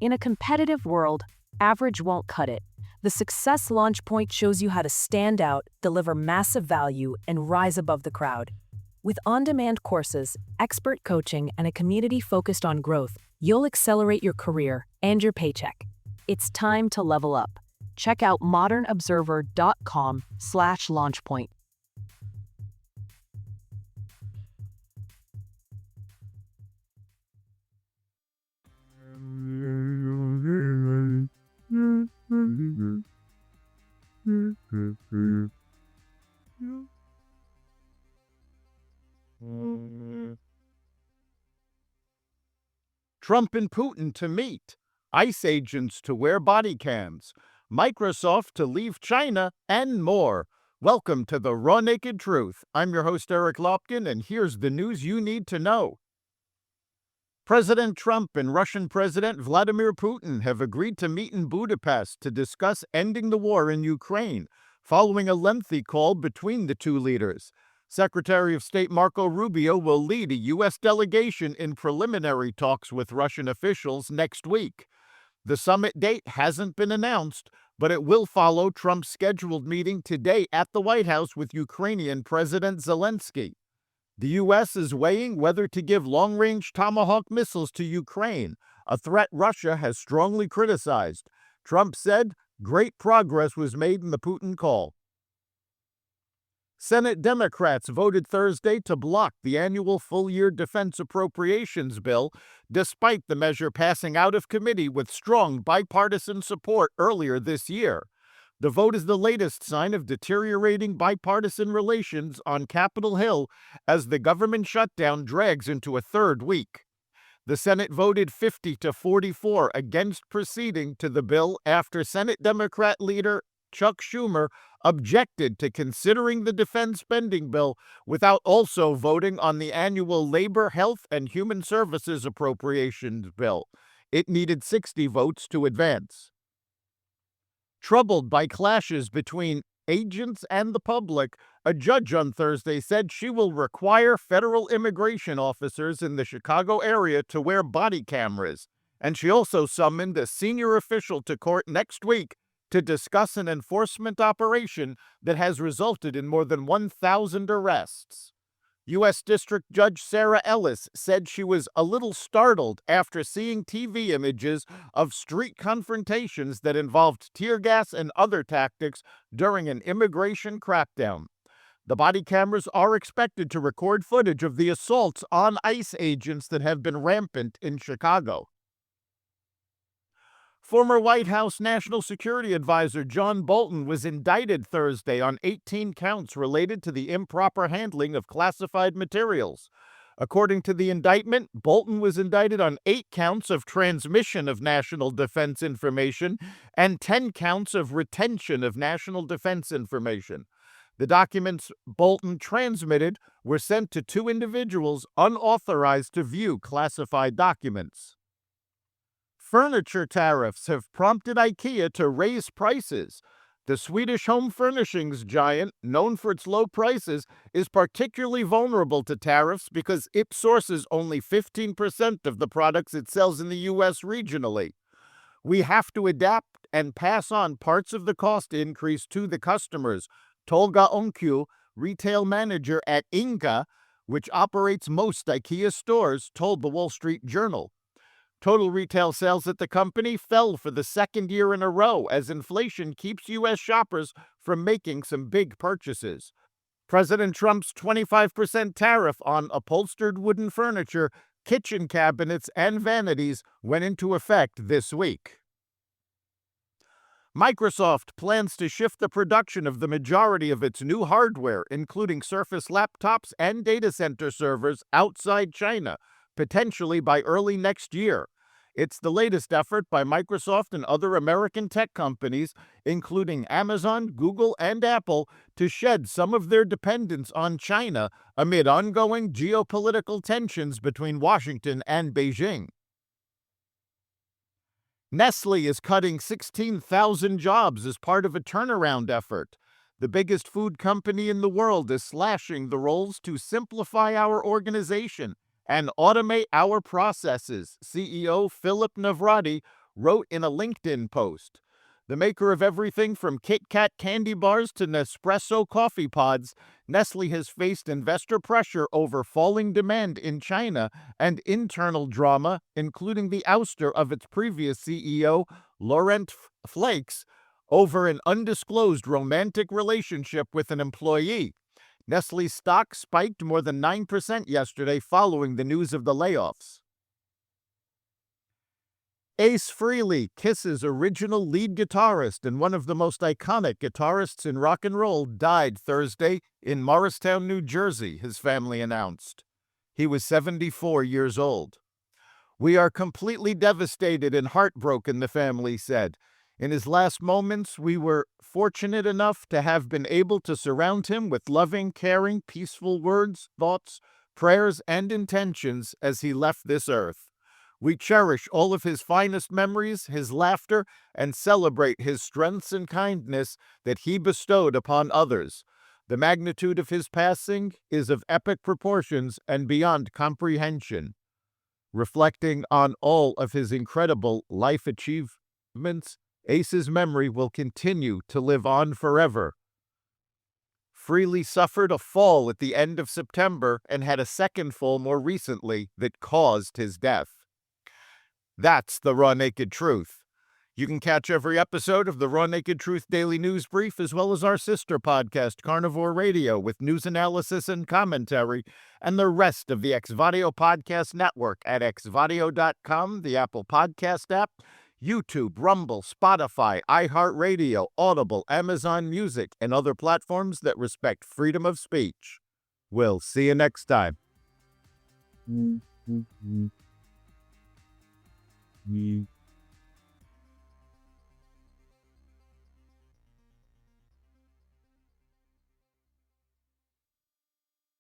In a competitive world, average won't cut it. The Success Launch Point shows you how to stand out, deliver massive value, and rise above the crowd. With on-demand courses, expert coaching, and a community focused on growth, you'll accelerate your career and your paycheck. It's time to level up. Check out modernobserver.com/launchpoint. Trump and Putin to meet, ICE agents to wear body cams, Microsoft to leave China, and more. Welcome to the Raw Naked Truth. I'm your host, Eric Lopkin, and here's the news you need to know. President Trump and Russian President Vladimir Putin have agreed to meet in Budapest to discuss ending the war in Ukraine, following a lengthy call between the two leaders. Secretary of State Marco Rubio will lead a U.S. delegation in preliminary talks with Russian officials next week. The summit date hasn't been announced, but it will follow Trump's scheduled meeting today at the White House with Ukrainian President Zelensky. The U.S. is weighing whether to give long-range Tomahawk missiles to Ukraine, a threat Russia has strongly criticized. Trump said great progress was made in the Putin call. Senate Democrats voted Thursday to block the annual full-year defense appropriations bill, despite the measure passing out of committee with strong bipartisan support earlier this year. The vote is the latest sign of deteriorating bipartisan relations on Capitol Hill as the government shutdown drags into a third week. The Senate voted 50-44 against proceeding to the bill after Senate Democrat leader Chuck Schumer objected to considering the defense spending bill without also voting on the annual Labor, Health, and Human Services Appropriations bill. It needed 60 votes to advance. Troubled by clashes between agents and the public, a judge on Thursday said she will require federal immigration officers in the Chicago area to wear body cameras, and she also summoned a senior official to court next week to discuss an enforcement operation that has resulted in more than 1,000 arrests. U.S. District Judge Sarah Ellis said she was a little startled after seeing TV images of street confrontations that involved tear gas and other tactics during an immigration crackdown. The body cameras are expected to record footage of the assaults on ICE agents that have been rampant in Chicago. Former White House National Security Advisor John Bolton was indicted Thursday on 18 counts related to the improper handling of classified materials. According to the indictment, Bolton was indicted on 8 counts of transmission of national defense information and 10 counts of retention of national defense information. The documents Bolton transmitted were sent to 2 individuals unauthorized to view classified documents. Furniture tariffs have prompted IKEA to raise prices. The Swedish home furnishings giant, known for its low prices, is particularly vulnerable to tariffs because it sources only 15% of the products it sells in the U.S. regionally. We have to adapt and pass on parts of the cost increase to the customers, Tolga Onkyu, retail manager at Inga, which operates most IKEA stores, told the Wall Street Journal. Total retail sales at the company fell for the second year in a row as inflation keeps U.S. shoppers from making some big purchases. President Trump's 25% tariff on upholstered wooden furniture, kitchen cabinets, and vanities went into effect this week. Microsoft plans to shift the production of the majority of its new hardware, including Surface laptops and data center servers, outside China, potentially by early next year. It's the latest effort by Microsoft and other American tech companies, including Amazon, Google, and Apple, to shed some of their dependence on China amid ongoing geopolitical tensions between Washington and Beijing. Nestle is cutting 16,000 jobs as part of a turnaround effort. The biggest food company in the world is slashing the roles to simplify our organization and automate our processes, CEO Philip Navrati wrote in a LinkedIn post. The maker of everything from Kit Kat candy bars to Nespresso coffee pods, Nestle has faced investor pressure over falling demand in China and internal drama, including the ouster of its previous CEO, Laurent Flakes, over an undisclosed romantic relationship with an employee. Nestle's stock spiked more than 9% yesterday following the news of the layoffs. Ace Frehley, Kiss's original lead guitarist and one of the most iconic guitarists in rock and roll, died Thursday in Morristown, New Jersey, his family announced. He was 74 years old. "We are completely devastated and heartbroken," the family said. "In his last moments, we were fortunate enough to have been able to surround him with loving, caring, peaceful words, thoughts, prayers, and intentions as he left this earth. We cherish all of his finest memories, his laughter, and celebrate his strengths and kindness that he bestowed upon others. The magnitude of his passing is of epic proportions and beyond comprehension." Reflecting on all of his incredible life achievements, Ace's memory will continue to live on forever. Frehley suffered a fall at the end of September and had a second fall more recently that caused his death. That's the Raw Naked Truth. You can catch every episode of the Raw Naked Truth Daily News Brief, as well as our sister podcast, Carnivore Radio, with news analysis and commentary, and the rest of the Xvadio Podcast Network at xvadio.com, the Apple Podcast app, YouTube, Rumble, Spotify, iHeartRadio, Audible, Amazon Music, and other platforms that respect freedom of speech. We'll see you next time.